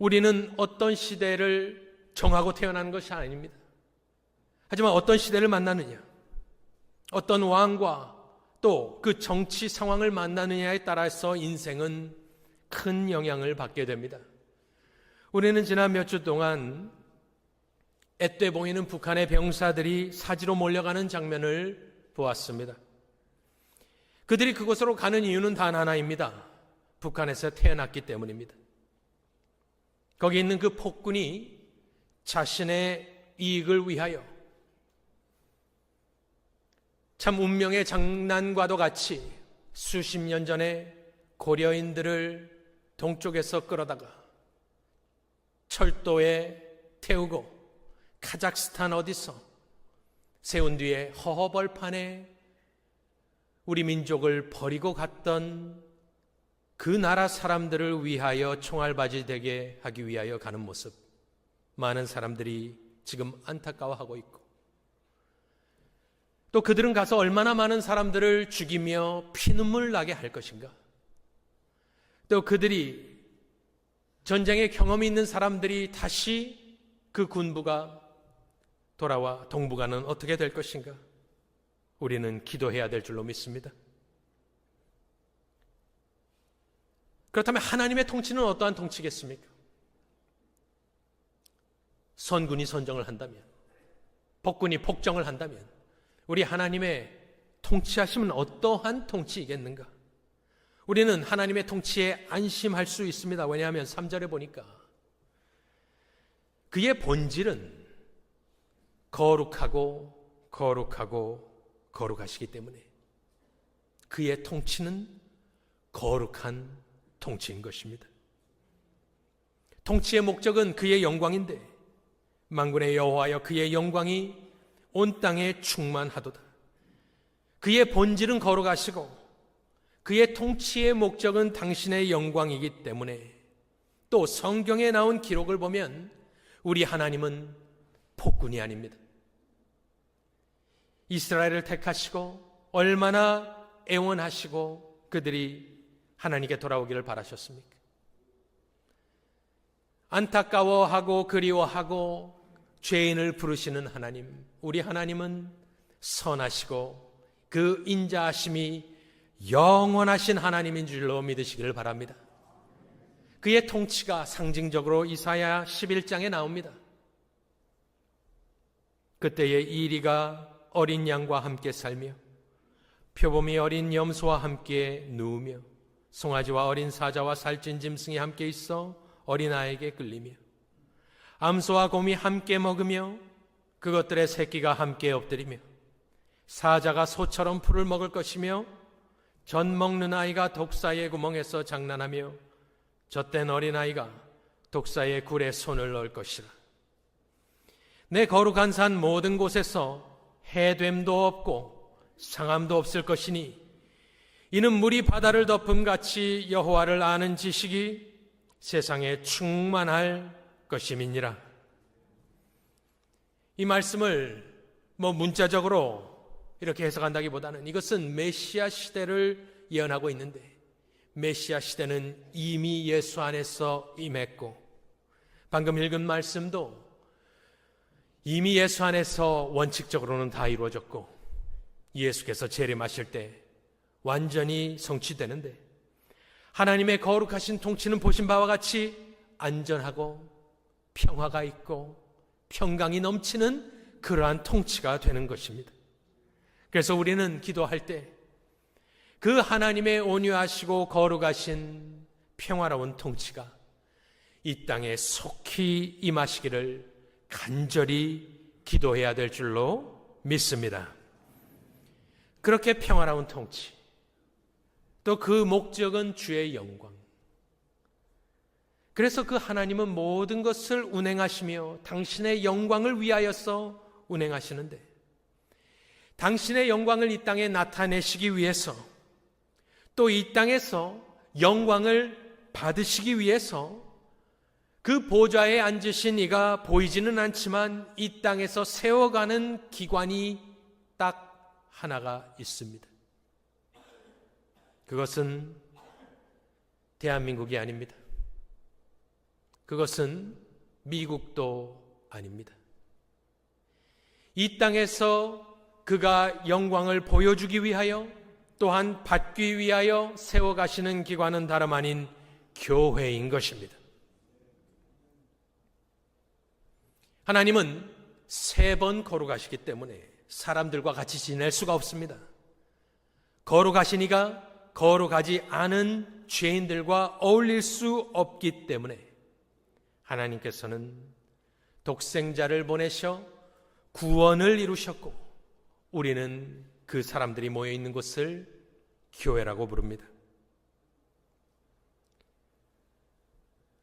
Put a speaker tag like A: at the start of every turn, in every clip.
A: 우리는 어떤 시대를 정하고 태어나는 것이 아닙니다. 하지만 어떤 시대를 만나느냐, 어떤 왕과 또 그 정치 상황을 만나느냐에 따라서 인생은 큰 영향을 받게 됩니다. 우리는 지난 몇 주 동안 앳돼 보이는 북한의 병사들이 사지로 몰려가는 장면을 보았습니다. 그들이 그곳으로 가는 이유는 단 하나입니다. 북한에서 태어났기 때문입니다. 거기 있는 그 폭군이 자신의 이익을 위하여 참 운명의 장난과도 같이 수십 년 전에 고려인들을 동쪽에서 끌어다가 철도에 태우고 카자흐스탄 어디서 세운 뒤에 허허벌판에 우리 민족을 버리고 갔던 그 나라 사람들을 위하여 총알바지 되게 하기 위하여 가는 모습, 많은 사람들이 지금 안타까워하고 있고, 또 그들은 가서 얼마나 많은 사람들을 죽이며 피눈물 나게 할 것인가. 또 그들이 전쟁의 경험이 있는 사람들이 다시 그 군부가 돌아와 동북아는 어떻게 될 것인가. 우리는 기도해야 될 줄로 믿습니다. 그렇다면 하나님의 통치는 어떠한 통치겠습니까? 선군이 선정을 한다면, 복군이 복정을 한다면 우리 하나님의 통치하심은 어떠한 통치이겠는가? 우리는 하나님의 통치에 안심할 수 있습니다. 왜냐하면 3절에 보니까 그의 본질은 거룩하고 거룩하고 거룩하시기 때문에 그의 통치는 거룩한 통치인 것입니다. 통치의 목적은 그의 영광인데 만군의 여호와여 그의 영광이 온 땅에 충만하도다. 그의 본질은 거룩하시고 그의 통치의 목적은 당신의 영광이기 때문에 또 성경에 나온 기록을 보면 우리 하나님은 폭군이 아닙니다. 이스라엘을 택하시고 얼마나 애원하시고 그들이 하나님께 돌아오기를 바라셨습니까? 안타까워하고 그리워하고 죄인을 부르시는 하나님, 우리 하나님은 선하시고 그 인자하심이 영원하신 하나님인 줄로 믿으시기를 바랍니다. 그의 통치가 상징적으로 이사야 11장에 나옵니다. 그때에 이리가 어린 양과 함께 살며 표범이 어린 염소와 함께 누우며 송아지와 어린 사자와 살찐 짐승이 함께 있어 어린아이에게 끌리며 암소와 곰이 함께 먹으며 그것들의 새끼가 함께 엎드리며 사자가 소처럼 풀을 먹을 것이며 젖 먹는 아이가 독사의 구멍에서 장난하며 젖된 어린아이가 독사의 굴에 손을 넣을 것이라. 내 거룩한 산 모든 곳에서 해됨도 없고 상함도 없을 것이니 이는 물이 바다를 덮음같이 여호와를 아는 지식이 세상에 충만할 것임이니라. 이 말씀을 문자적으로 이렇게 해석한다기보다는 이것은 메시아 시대를 예언하고 있는데 메시아 시대는 이미 예수 안에서 임했고 방금 읽은 말씀도 이미 예수 안에서 원칙적으로는 다 이루어졌고 예수께서 재림하실 때 완전히 성취되는데 하나님의 거룩하신 통치는 보신 바와 같이 안전하고 평화가 있고 평강이 넘치는 그러한 통치가 되는 것입니다. 그래서 우리는 기도할 때 그 하나님의 온유하시고 거룩하신 평화로운 통치가 이 땅에 속히 임하시기를 간절히 기도해야 될 줄로 믿습니다. 그렇게 평화로운 통치, 또 그 목적은 주의 영광. 그래서 그 하나님은 모든 것을 운행하시며 당신의 영광을 위하여서 운행하시는데 당신의 영광을 이 땅에 나타내시기 위해서 또 이 땅에서 영광을 받으시기 위해서 그 보좌에 앉으신 이가 보이지는 않지만 이 땅에서 세워가는 기관이 딱 하나가 있습니다. 그것은 대한민국이 아닙니다. 그것은 미국도 아닙니다. 이 땅에서 그가 영광을 보여주기 위하여 또한 받기 위하여 세워가시는 기관은 다름 아닌 교회인 것입니다. 하나님은 3번 거룩하시기 때문에 사람들과 같이 지낼 수가 없습니다. 거룩하시니가 거룩하지 않은 죄인들과 어울릴 수 없기 때문에 하나님께서는 독생자를 보내셔 구원을 이루셨고 우리는 그 사람들이 모여 있는 곳을 교회라고 부릅니다.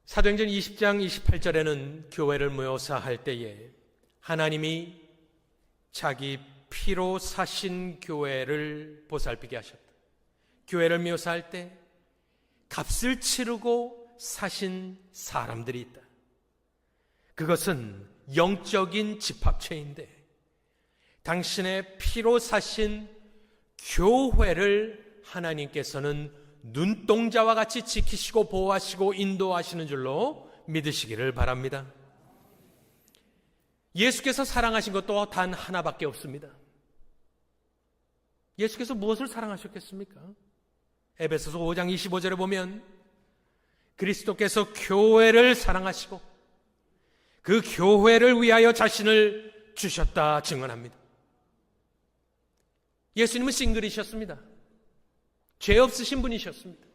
A: 사도행전 20장 28절에는 교회를 묘사할 때에 하나님이 자기 피로 사신 교회를 보살피게 하셨다. 교회를 묘사할 때 값을 치르고 사신 사람들이 있다. 그것은 영적인 집합체인데 당신의 피로 사신 교회를 하나님께서는 눈동자와 같이 지키시고 보호하시고 인도하시는 줄로 믿으시기를 바랍니다. 예수께서 사랑하신 것도 단 하나밖에 없습니다. 예수께서 무엇을 사랑하셨겠습니까? 에베소서 5장 25절에 보면 그리스도께서 교회를 사랑하시고 그 교회를 위하여 자신을 주셨다 증언합니다. 예수님은 싱글이셨습니다. 죄 없으신 분이셨습니다.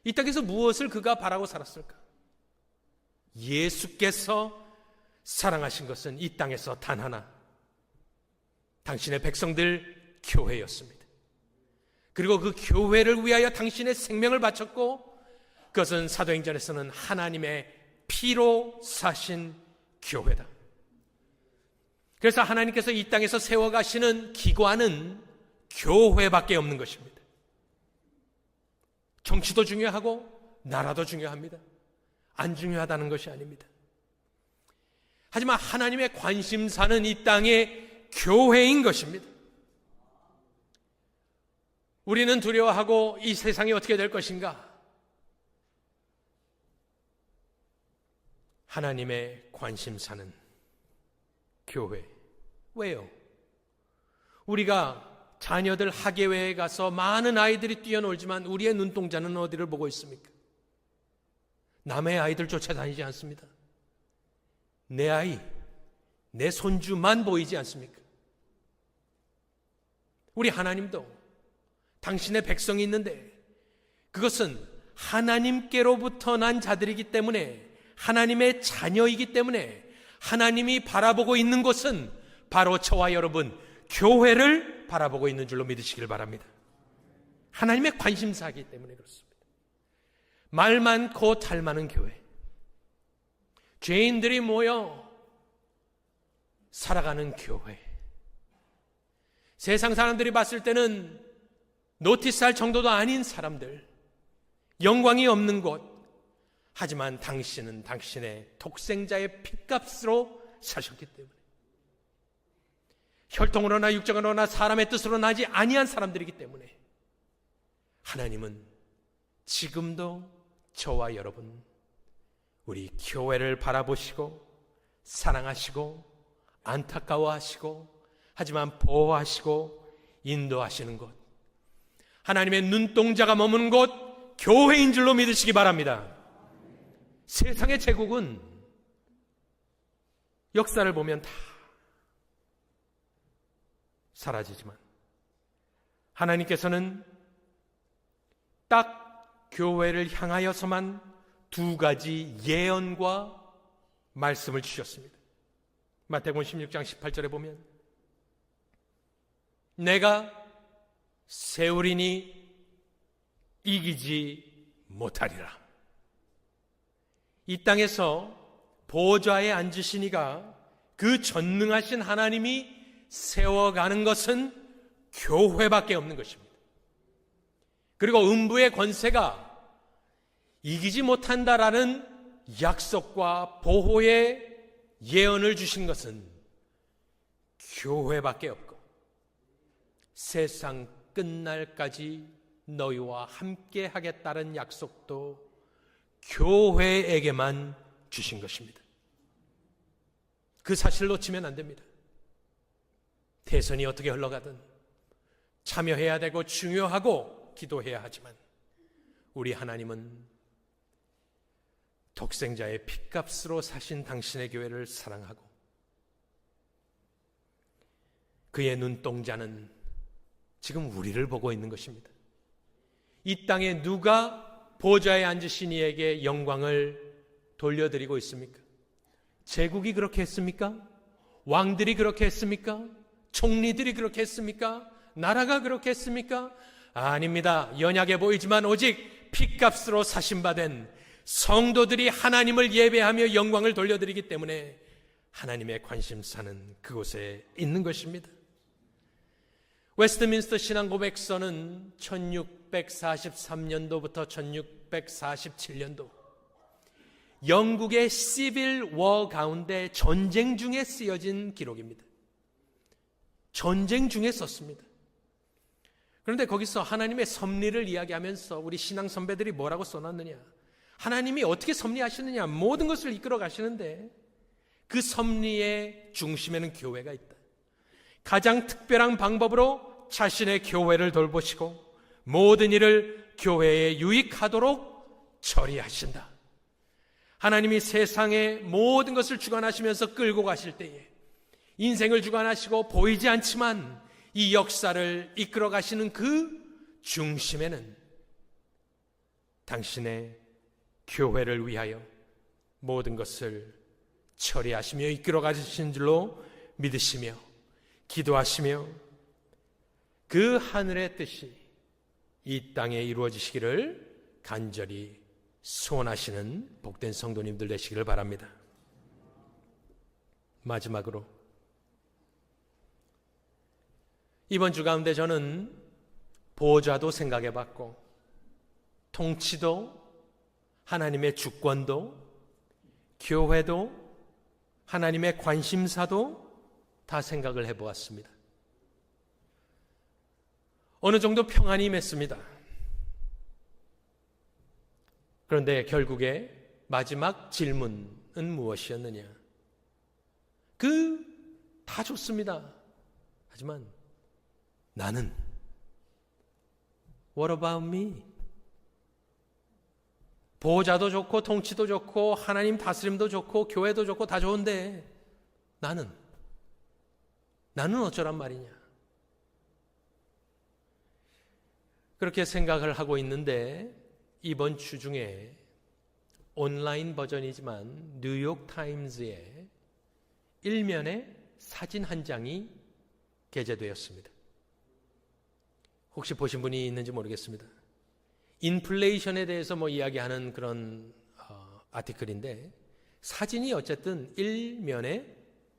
A: 이 땅에서 무엇을 그가 바라고 살았을까? 예수께서 사랑하신 것은 이 땅에서 단 하나, 당신의 백성들 교회였습니다. 그리고 그 교회를 위하여 당신의 생명을 바쳤고 그것은 사도행전에서는 하나님의 피로 사신 교회다. 그래서 하나님께서 이 땅에서 세워가시는 기관은 교회밖에 없는 것입니다. 정치도 중요하고 나라도 중요합니다. 안 중요하다는 것이 아닙니다. 하지만 하나님의 관심사는 이 땅의 교회인 것입니다. 우리는 두려워하고 이 세상이 어떻게 될 것인가? 하나님의 관심사는 교회. 왜요? 우리가 자녀들 학예회에 가서 많은 아이들이 뛰어놀지만 우리의 눈동자는 어디를 보고 있습니까? 남의 아이들 쫓아다니지 않습니다. 내 아이, 내 손주만 보이지 않습니까? 우리 하나님도 당신의 백성이 있는데 그것은 하나님께로부터 난 자들이기 때문에 하나님의 자녀이기 때문에 하나님이 바라보고 있는 곳은 바로 저와 여러분 교회를 바라보고 있는 줄로 믿으시길 바랍니다. 하나님의 관심사이기 때문에 그렇습니다. 말 많고 탈 많은 교회, 죄인들이 모여 살아가는 교회, 세상 사람들이 봤을 때는 노티스할 정도도 아닌 사람들, 영광이 없는 곳, 하지만 당신은 당신의 독생자의 핏값으로 사셨기 때문에 혈통으로나 육정으로나 사람의 뜻으로 나지 아니한 사람들이기 때문에 하나님은 지금도 저와 여러분 우리 교회를 바라보시고 사랑하시고 안타까워하시고 하지만 보호하시고 인도하시는 곳, 하나님의 눈동자가 머무는 곳 교회인 줄로 믿으시기 바랍니다. 세상의 제국은 역사를 보면 다 사라지지만 하나님께서는 딱 교회를 향하여서만 2가지 예언과 말씀을 주셨습니다. 마태복음 16장 18절에 보면 내가 세우리니 이기지 못하리라. 이 땅에서 보좌에 앉으신 이가 그 전능하신 하나님이 세워가는 것은 교회밖에 없는 것입니다. 그리고 음부의 권세가 이기지 못한다라는 약속과 보호의 예언을 주신 것은 교회밖에 없고 세상 끝날까지 너희와 함께 하겠다는 약속도 교회에게만 주신 것입니다. 그 사실을 놓치면 안 됩니다. 대선이 어떻게 흘러가든 참여해야 되고 중요하고 기도해야 하지만 우리 하나님은 독생자의 핏값으로 사신 당신의 교회를 사랑하고 그의 눈동자는 지금 우리를 보고 있는 것입니다. 이 땅에 누가 보좌에 앉으신 이에게 영광을 돌려드리고 있습니까? 제국이 그렇게 했습니까? 왕들이 그렇게 했습니까? 총리들이 그렇게 했습니까? 나라가 그렇게 했습니까? 아닙니다. 연약해 보이지만 오직 핏값으로 사신받은 성도들이 하나님을 예배하며 영광을 돌려드리기 때문에 하나님의 관심사는 그곳에 있는 것입니다. 웨스트민스터 신앙고백서는 1643년도부터 1647년도 영국의 시빌 워 가운데 전쟁 중에 쓰여진 기록입니다. 전쟁 중에 썼습니다. 그런데 거기서 하나님의 섭리를 이야기하면서 우리 신앙 선배들이 뭐라고 써놨느냐, 하나님이 어떻게 섭리하시느냐, 모든 것을 이끌어 가시는데 그 섭리의 중심에는 교회가 있다. 가장 특별한 방법으로 자신의 교회를 돌보시고 모든 일을 교회에 유익하도록 처리하신다. 하나님이 세상의 모든 것을 주관하시면서 끌고 가실 때에 인생을 주관하시고 보이지 않지만 이 역사를 이끌어 가시는 그 중심에는 당신의 교회를 위하여 모든 것을 처리하시며 이끌어 가신 줄로 믿으시며 기도하시며 그 하늘의 뜻이 이 땅에 이루어지시기를 간절히 소원하시는 복된 성도님들 되시기를 바랍니다. 마지막으로 이번 주 가운데 저는 보좌도 생각해 봤고 통치도 하나님의 주권도 교회도 하나님의 관심사도 다 생각을 해보았습니다. 어느 정도 평안이 임했습니다. 그런데 결국에 마지막 질문은 무엇이었느냐? 다 좋습니다. 하지만 나는 What about me? 보호자도 좋고 통치도 좋고 하나님 다스림도 좋고 교회도 좋고 다 좋은데 나는 어쩌란 말이냐? 그렇게 생각을 하고 있는데 이번 주 중에 온라인 버전이지만 뉴욕 타임즈에 일면에 사진 한 장이 게재되었습니다. 혹시 보신 분이 있는지 모르겠습니다. 인플레이션에 대해서 이야기하는 그런 아티클인데 사진이 어쨌든 일면에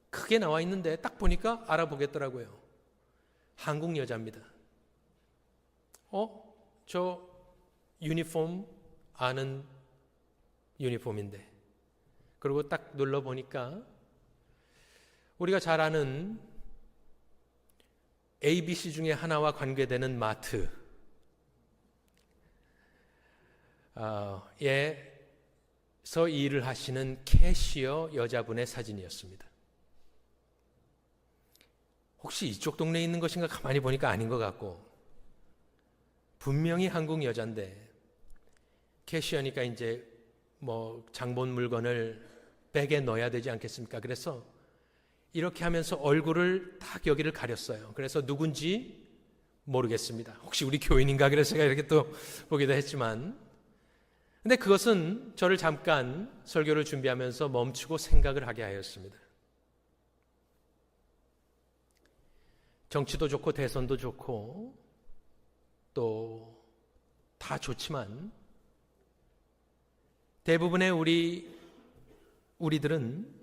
A: 크게 나와 있는데 딱 보니까 알아보겠더라고요. 한국 여자입니다. 저 유니폼 아는 유니폼인데. 그리고 딱 눌러보니까 우리가 잘 아는 ABC 중에 하나와 관계되는 마트에서 일을 하시는 캐시어 여자분의 사진이었습니다. 혹시 이쪽 동네에 있는 것인가 가만히 보니까 아닌 것 같고 분명히 한국 여자인데 캐시어니까 이제 장본 물건을 백에 넣어야 되지 않겠습니까? 그래서 이렇게 하면서 얼굴을 딱 여기를 가렸어요. 그래서 누군지 모르겠습니다. 혹시 우리 교인인가? 그래서 제가 이렇게 또 보기도 했지만 근데 그것은 저를 잠깐 설교를 준비하면서 멈추고 생각을 하게 하였습니다. 정치도 좋고 대선도 좋고 또 다 좋지만 대부분의 우리들은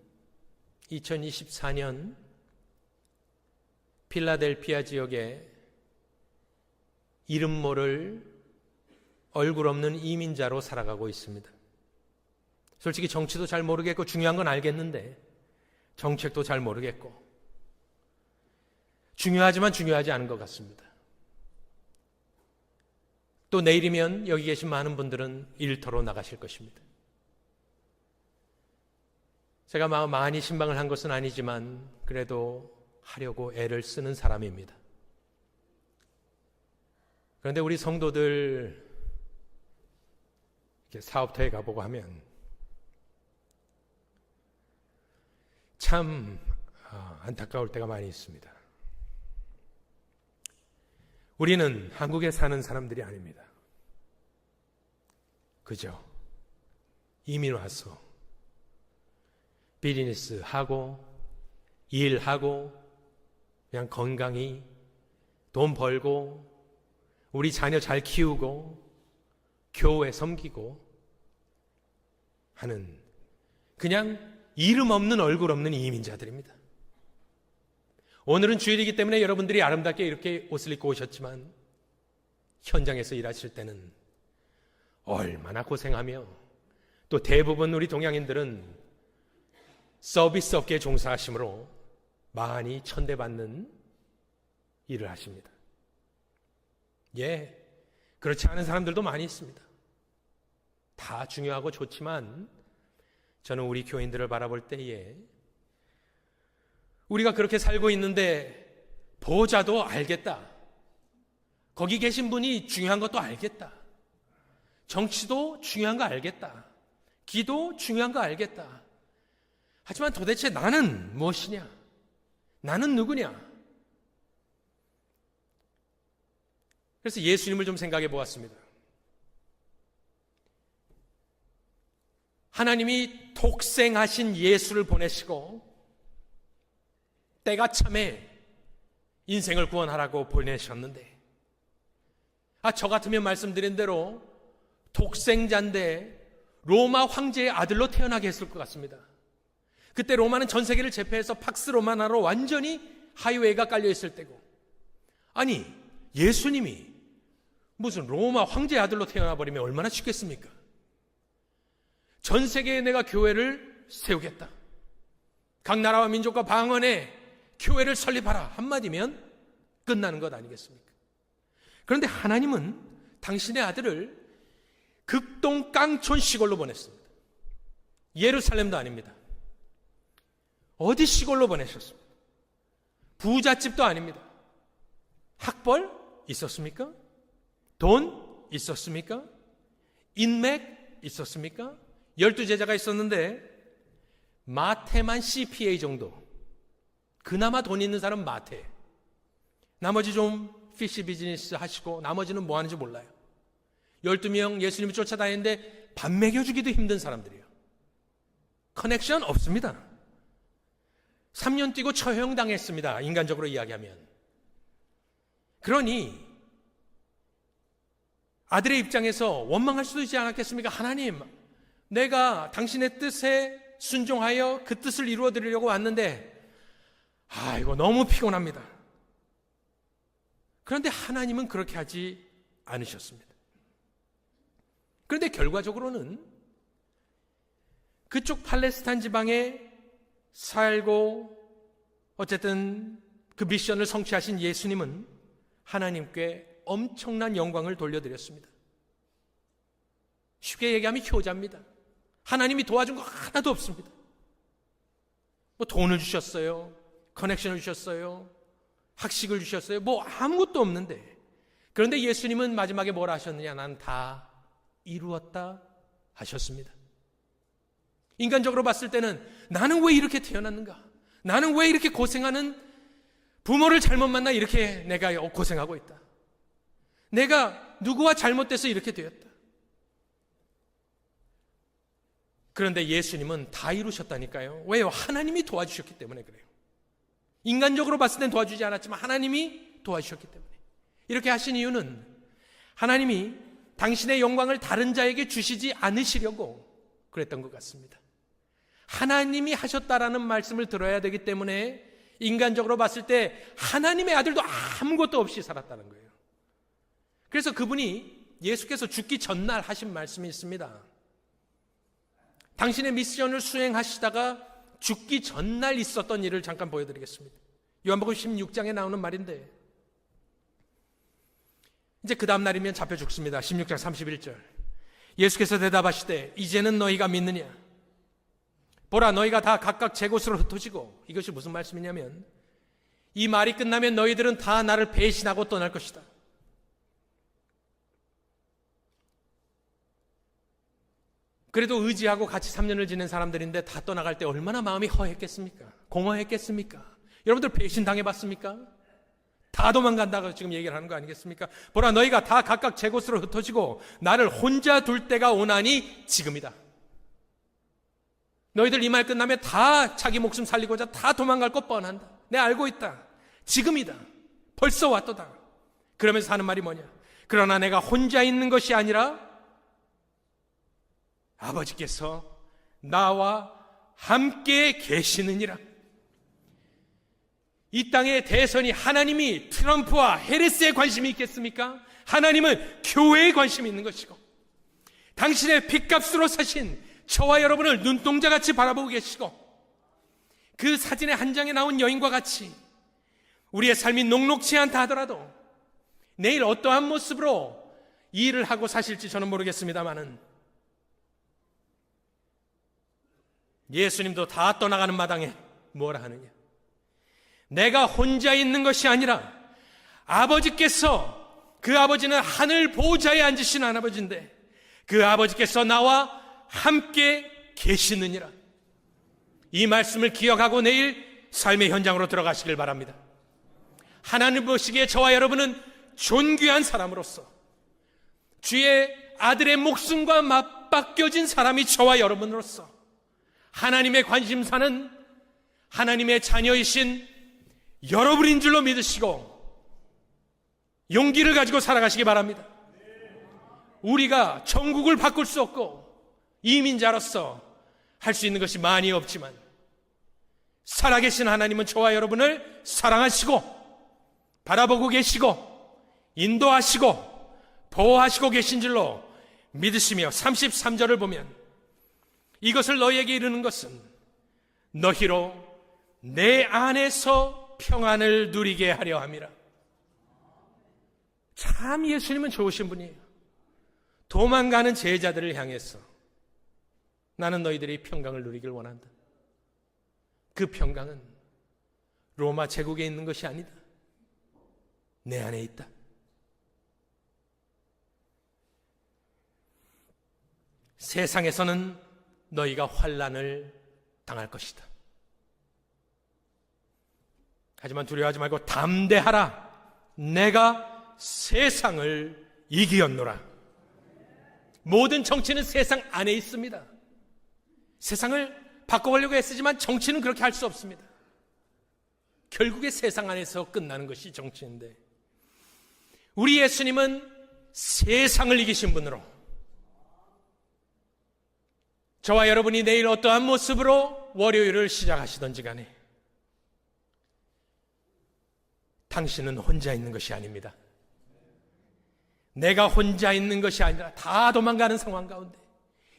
A: 2024년 필라델피아 지역에 이름 모를 얼굴 없는 이민자로 살아가고 있습니다. 솔직히 정치도 잘 모르겠고 중요한 건 알겠는데 정책도 잘 모르겠고 중요하지만 중요하지 않은 것 같습니다. 또 내일이면 여기 계신 많은 분들은 일터로 나가실 것입니다. 제가 많이 신방을 한 것은 아니지만 그래도 하려고 애를 쓰는 사람입니다. 그런데 우리 성도들 이렇게 사업터에 가보고 하면 참 안타까울 때가 많이 있습니다. 우리는 한국에 사는 사람들이 아닙니다. 그죠? 이민 와서 비즈니스 하고 일하고 그냥 건강히 돈 벌고 우리 자녀 잘 키우고 교회 섬기고 하는 그냥 이름 없는 얼굴 없는 이민자들입니다. 오늘은 주일이기 때문에 여러분들이 아름답게 이렇게 옷을 입고 오셨지만 현장에서 일하실 때는 얼마나 고생하며 또 대부분 우리 동양인들은 서비스 업계에 종사하시므로 많이 천대받는 일을 하십니다. 예, 그렇지 않은 사람들도 많이 있습니다. 다 중요하고 좋지만 저는 우리 교인들을 바라볼 때에 우리가 그렇게 살고 있는데 보호자도 알겠다. 거기 계신 분이 중요한 것도 알겠다. 정치도 중요한 거 알겠다. 기도 중요한 거 알겠다. 하지만 도대체 나는 무엇이냐? 나는 누구냐? 그래서 예수님을 좀 생각해 보았습니다. 하나님이 독생하신 예수를 보내시고 때가 참에 인생을 구원하라고 보내셨는데 저 같으면 말씀드린 대로 독생자인데 로마 황제의 아들로 태어나게 했을 것 같습니다. 그때 로마는 전 세계를 제패해서 팍스 로마나로 완전히 하이웨이가 깔려 있을 때고 아니 예수님이 무슨 로마 황제의 아들로 태어나 버리면 얼마나 쉽겠습니까? 전 세계에 내가 교회를 세우겠다. 각 나라와 민족과 방언에 교회를 설립하라 한마디면 끝나는 것 아니겠습니까? 그런데 하나님은 당신의 아들을 극동 깡촌 시골로 보냈습니다. 예루살렘도 아닙니다. 어디 시골로 보내셨습니다. 부잣집도 아닙니다. 학벌 있었습니까? 돈 있었습니까? 인맥 있었습니까? 12제자가 있었는데 마태만 CPA 정도. 그나마 돈 있는 사람 마태. 나머지 좀 피시 비즈니스 하시고 나머지는 뭐 하는지 몰라요. 12명 예수님을 쫓아다니는데 밥 먹여주기도 힘든 사람들이에요. 커넥션 없습니다. 3년 뛰고 처형당했습니다. 인간적으로 이야기하면. 그러니 아들의 입장에서 원망할 수도 있지 않았겠습니까? 하나님, 내가 당신의 뜻에 순종하여 그 뜻을 이루어드리려고 왔는데 이거 너무 피곤합니다. 그런데 하나님은 그렇게 하지 않으셨습니다. 그런데 결과적으로는 그쪽 팔레스타인 지방에 살고 어쨌든 그 미션을 성취하신 예수님은 하나님께 엄청난 영광을 돌려드렸습니다. 쉽게 얘기하면 효자입니다. 하나님이 도와준 거 하나도 없습니다. 뭐 돈을 주셨어요. 커넥션을 주셨어요. 학식을 주셨어요. 뭐 아무것도 없는데. 그런데 예수님은 마지막에 뭐라 하셨느냐? 난 다 이루었다 하셨습니다. 인간적으로 봤을 때는 나는 왜 이렇게 태어났는가? 나는 왜 이렇게 고생하는 부모를 잘못 만나 이렇게 내가 고생하고 있다. 내가 누구와 잘못돼서 이렇게 되었다. 그런데 예수님은 다 이루셨다니까요. 왜요? 하나님이 도와주셨기 때문에 그래요. 인간적으로 봤을 땐 도와주지 않았지만 하나님이 도와주셨기 때문에. 이렇게 하신 이유는 하나님이 당신의 영광을 다른 자에게 주시지 않으시려고 그랬던 것 같습니다. 하나님이 하셨다라는 말씀을 들어야 되기 때문에 인간적으로 봤을 때 하나님의 아들도 아무것도 없이 살았다는 거예요. 그래서 그분이 예수께서 죽기 전날 하신 말씀이 있습니다. 당신의 미션을 수행하시다가 죽기 전날 있었던 일을 잠깐 보여드리겠습니다. 요한복음 16장에 나오는 말인데 이제 그 다음 날이면 잡혀 죽습니다. 16장 31절. 예수께서 대답하시되 이제는 너희가 믿느냐? 보라, 너희가 다 각각 제 곳으로 흩어지고. 이것이 무슨 말씀이냐면, 이 말이 끝나면 너희들은 다 나를 배신하고 떠날 것이다. 그래도 의지하고 같이 3년을 지낸 사람들인데 다 떠나갈 때 얼마나 마음이 허했겠습니까? 공허했겠습니까? 여러분들 배신당해봤습니까? 다 도망간다고 지금 얘기를 하는 거 아니겠습니까? 보라, 너희가 다 각각 제 곳으로 흩어지고 나를 혼자 둘 때가 오나니 지금이다. 너희들 이 말 끝나면 다 자기 목숨 살리고자 다 도망갈 것 뻔한다. 내가 알고 있다. 지금이다. 벌써 왔도다. 그러면서 하는 말이 뭐냐? 그러나 내가 혼자 있는 것이 아니라 아버지께서 나와 함께 계시느니라. 이 땅의 대선이 하나님이 트럼프와 해리스에 관심이 있겠습니까? 하나님은 교회에 관심이 있는 것이고, 당신의 핏값으로 사신 저와 여러분을 눈동자같이 바라보고 계시고, 그 사진의 한 장에 나온 여인과 같이 우리의 삶이 녹록지 않다 하더라도 내일 어떠한 모습으로 이 일을 하고 사실지 저는 모르겠습니다만은, 예수님도 다 떠나가는 마당에 뭐라 하느냐? 내가 혼자 있는 것이 아니라 아버지께서, 그 아버지는 하늘 보좌에 앉으신 아버지인데 그 아버지께서 나와 함께 계시느니라. 이 말씀을 기억하고 내일 삶의 현장으로 들어가시길 바랍니다. 하나님 보시기에 저와 여러분은 존귀한 사람으로서 주의 아들의 목숨과 맞바뀌어진 사람이 저와 여러분으로서 하나님의 관심사는 하나님의 자녀이신 여러분인 줄로 믿으시고 용기를 가지고 살아가시기 바랍니다. 우리가 천국을 바꿀 수 없고 이민자로서 할 수 있는 것이 많이 없지만 살아계신 하나님은 저와 여러분을 사랑하시고 바라보고 계시고 인도하시고 보호하시고 계신 줄로 믿으시며 33절을 보면 이것을 너희에게 이르는 것은 너희로 내 안에서 평안을 누리게 하려 함이라. 참 예수님은 좋으신 분이에요. 도망가는 제자들을 향해서 나는 너희들이 평강을 누리길 원한다. 그 평강은 로마 제국에 있는 것이 아니다. 내 안에 있다. 세상에서는 너희가 환난을 당할 것이다. 하지만 두려워하지 말고 담대하라. 내가 세상을 이기었노라. 모든 정치는 세상 안에 있습니다. 세상을 바꿔보려고 애쓰지만 정치는 그렇게 할 수 없습니다. 결국에 세상 안에서 끝나는 것이 정치인데, 우리 예수님은 세상을 이기신 분으로 저와 여러분이 내일 어떠한 모습으로 월요일을 시작하시던지 간에 당신은 혼자 있는 것이 아닙니다. 내가 혼자 있는 것이 아니라 다 도망가는 상황 가운데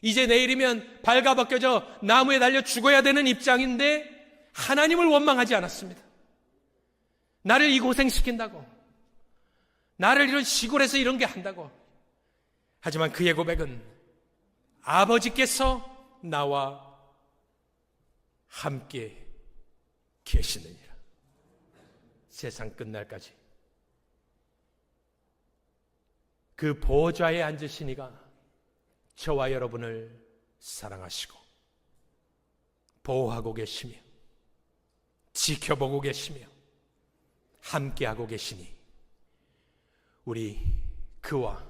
A: 이제 내일이면 발가벗겨져 나무에 달려 죽어야 되는 입장인데 하나님을 원망하지 않았습니다. 나를 이 고생시킨다고, 나를 이런 시골에서 이런 게 한다고. 하지만 그의 고백은 아버지께서 나와 함께 계시느니라. 세상 끝날까지 그 보좌에 앉으신 이가 저와 여러분을 사랑하시고 보호하고 계시며 지켜보고 계시며 함께하고 계시니 우리 그와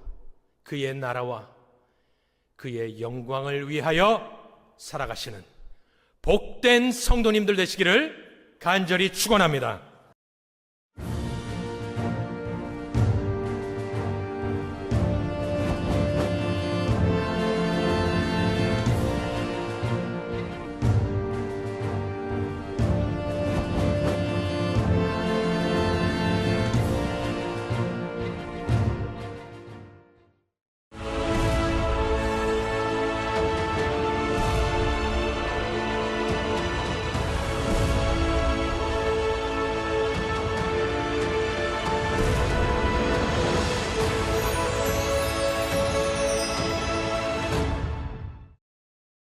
A: 그의 나라와 그의 영광을 위하여 살아가시는 복된 성도님들 되시기를 간절히 축원합니다.